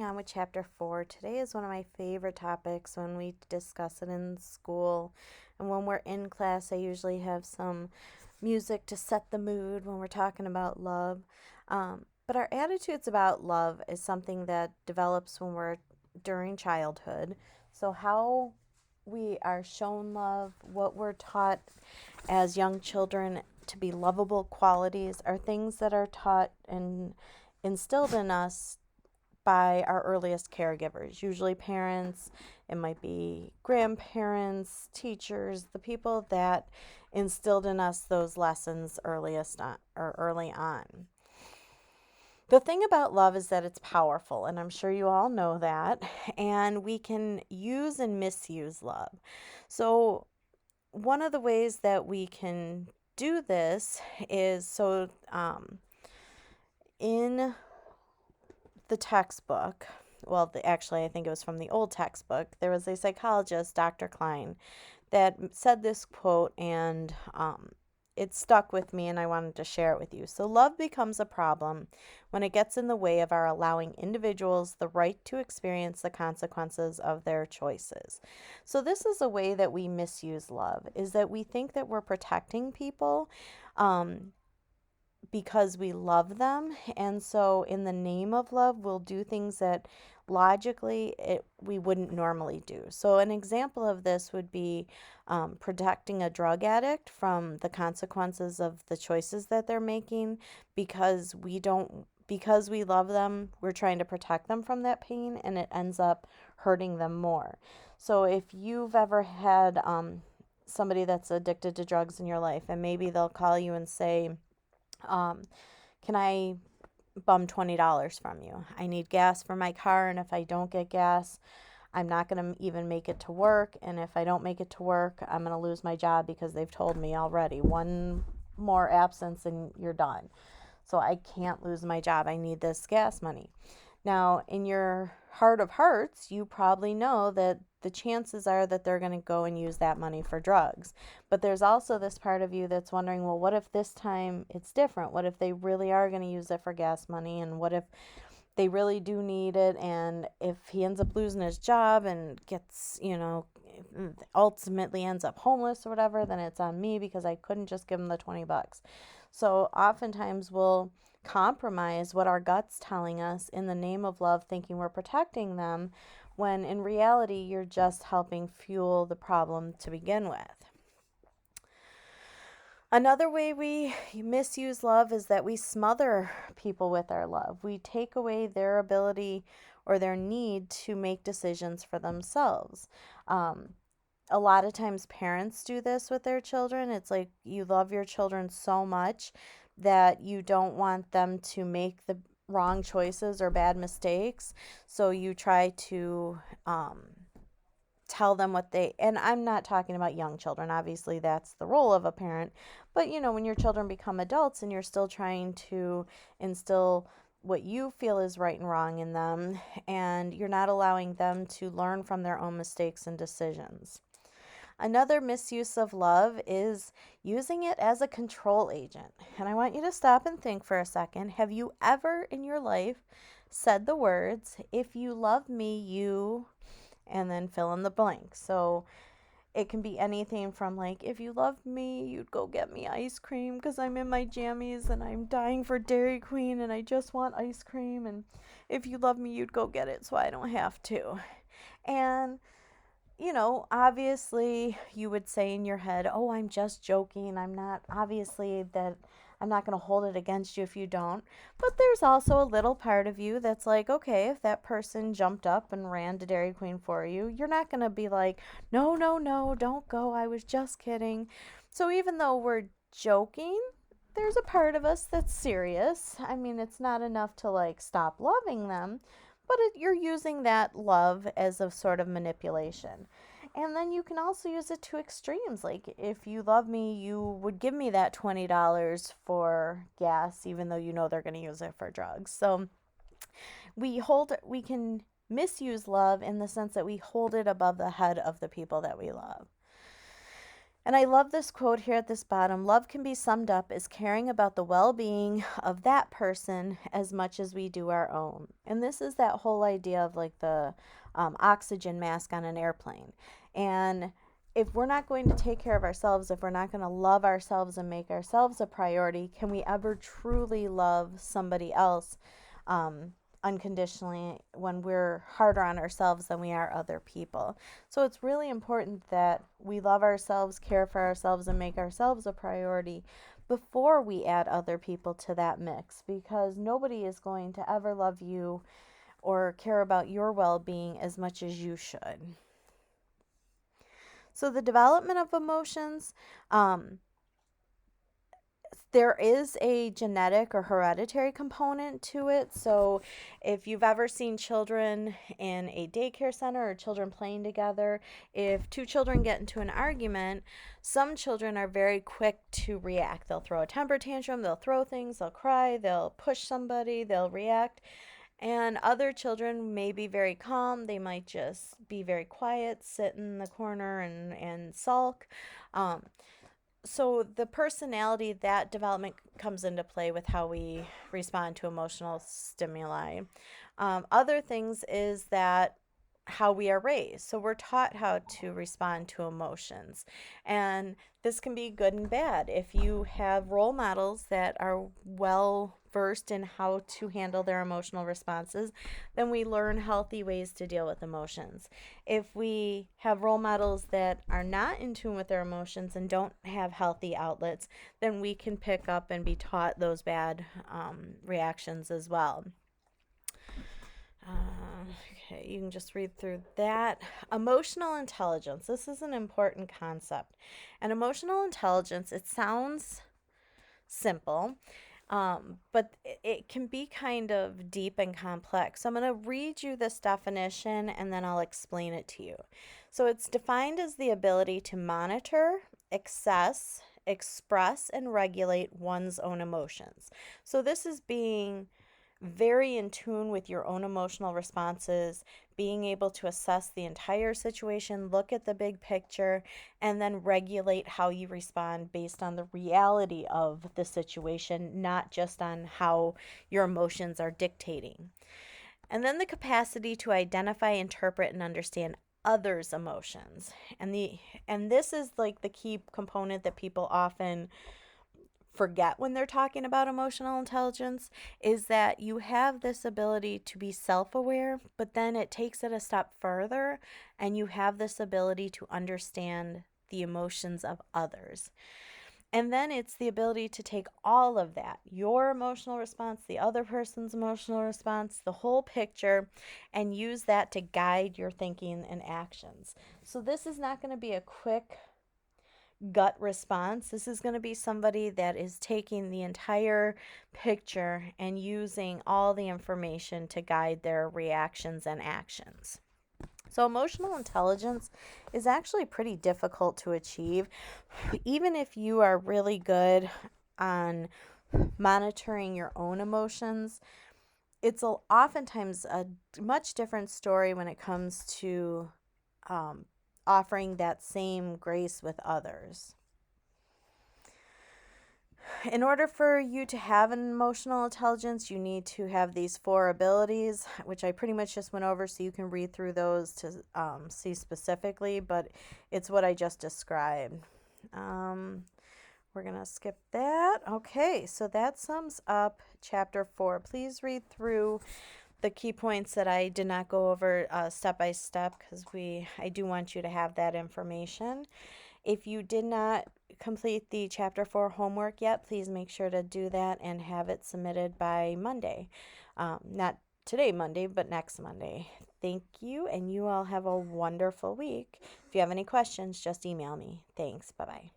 On with chapter 4. Today is one of my favorite topics when we discuss it in school. And when we're in class, I usually have some music to set the mood when we're talking about love. But our attitudes about love is something that develops when we're during childhood. So, how we are shown love, what we're taught as young children to be lovable qualities, are things that are taught and instilled in us by our earliest caregivers, usually parents, it might be grandparents, teachers, the people that instilled in us those lessons early on. The thing about love is that it's powerful, and I'm sure you all know that, and we can use and misuse love. So, one of the ways that we can do this is in the textbook, actually, I think it was from the old textbook, there was a psychologist, Dr. Klein, that said this quote, and it stuck with me, and I wanted to share it with you. So, love becomes a problem when it gets in the way of our allowing individuals the right to experience the consequences of their choices. So, this is a way that we misuse love, is that we think that we're protecting people. Because we love them. And so, in the name of love, we'll do things that logically we wouldn't normally do. So, an example of this would be protecting a drug addict from the consequences of the choices that they're making because we love them, we're trying to protect them from that pain, and it ends up hurting them more. So, if you've ever had somebody that's addicted to drugs in your life, and maybe they'll call you and say, um, can I bum $20 from you? I need gas for my car, and if I don't get gas, I'm not going to even make it to work. And if I don't make it to work, I'm going to lose my job because they've told me already one more absence and you're done. So I can't lose my job. I need this gas money. Now, in your heart of hearts, you probably know that the chances are that they're going to go and use that money for drugs. But there's also this part of you that's wondering, well, what if this time it's different? What if they really are going to use it for gas money? And what if they really do need it? And if he ends up losing his job and gets, ultimately ends up homeless or whatever, then it's on me because I couldn't just give him the $20. So oftentimes we'll compromise what our gut's telling us in the name of love, thinking we're protecting them, when in reality, you're just helping fuel the problem to begin with. Another way we misuse love is that we smother people with our love. We take away their ability or their need to make decisions for themselves. A lot of times parents do this with their children. It's like you love your children so much that you don't want them to make the wrong choices or bad mistakes. So you try to tell them and I'm not talking about young children. Obviously, that's the role of a parent. But, when your children become adults and you're still trying to instill what you feel is right and wrong in them, and you're not allowing them to learn from their own mistakes and decisions. Another misuse of love is using it as a control agent. And I want you to stop and think for a second. Have you ever in your life said the words, if you love me, you, and then fill in the blank? So it can be anything from like, if you loved me, you'd go get me ice cream because I'm in my jammies and I'm dying for Dairy Queen and I just want ice cream. And if you love me, you'd go get it so I don't have to. And obviously you would say in your head, oh, I'm just joking. I'm not going to hold it against you if you don't. But there's also a little part of you that's like, okay, if that person jumped up and ran to Dairy Queen for you, you're not going to be like, no, no, no, don't go. I was just kidding. So even though we're joking, there's a part of us that's serious. I mean, it's not enough to like stop loving them, but you're using that love as a sort of manipulation. And then you can also use it to extremes. Like, if you love me, you would give me that $20 for gas, even though you know they're going to use it for drugs. So we can misuse love in the sense that we hold it above the head of the people that we love. And I love this quote here at this bottom. Love can be summed up as caring about the well being of that person as much as we do our own. And this is that whole idea of like the oxygen mask on an airplane. And if we're not going to take care of ourselves, if we're not going to love ourselves and make ourselves a priority, can we ever truly love somebody else unconditionally when we're harder on ourselves than we are other people? So it's really important that we love ourselves, care for ourselves, and make ourselves a priority before we add other people to that mix, because nobody is going to ever love you or care about your well-being as much as you should. So the development of emotions, there is a genetic or hereditary component to it. So if you've ever seen children in a daycare center or children playing together, if two children get into an argument, some children are very quick to react. They'll throw a temper tantrum, they'll throw things, they'll cry, they'll push somebody, they'll react. And other children may be very calm. They might just be very quiet, sit in the corner and sulk. So the personality, that development comes into play with how we respond to emotional stimuli. Other things is that how we are raised. So we're taught how to respond to emotions. And this can be good and bad. If you have role models that are well versed in how to handle their emotional responses, then we learn healthy ways to deal with emotions. If we have role models that are not in tune with their emotions and don't have healthy outlets, then we can pick up and be taught those bad reactions as well. Okay, you can just read through that. Emotional intelligence. This is an important concept. And emotional intelligence, it sounds simple, but it can be kind of deep and complex. So I'm going to read you this definition and then I'll explain it to you. So it's defined as the ability to monitor, assess, express, and regulate one's own emotions. So this is being very in tune with your own emotional responses, being able to assess the entire situation, look at the big picture, and then regulate how you respond based on the reality of the situation, not just on how your emotions are dictating. And then the capacity to identify, interpret, and understand others' emotions. And this is like the key component that people often forget when they're talking about emotional intelligence, is that you have this ability to be self-aware, but then it takes it a step further and you have this ability to understand the emotions of others. And then it's the ability to take all of that, your emotional response, the other person's emotional response, the whole picture, and use that to guide your thinking and actions. So this is not going to be a quick gut response. This is going to be somebody that is taking the entire picture and using all the information to guide their reactions and actions. So emotional intelligence is actually pretty difficult to achieve. Even if you are really good on monitoring your own emotions, it's oftentimes a much different story when it comes to offering that same grace with others. In order for you to have an emotional intelligence, you need to have these 4 abilities, which I pretty much just went over, so you can read through those to see specifically, but it's what I just described. We're going to skip that. Okay, so that sums up Chapter 4. Please read through the key points that I did not go over step by step, because I do want you to have that information. If you did not complete the Chapter 4 homework yet, please make sure to do that and have it submitted by Monday. Not today, Monday, but next Monday. Thank you, and you all have a wonderful week. If you have any questions, just email me. Thanks. Bye-bye.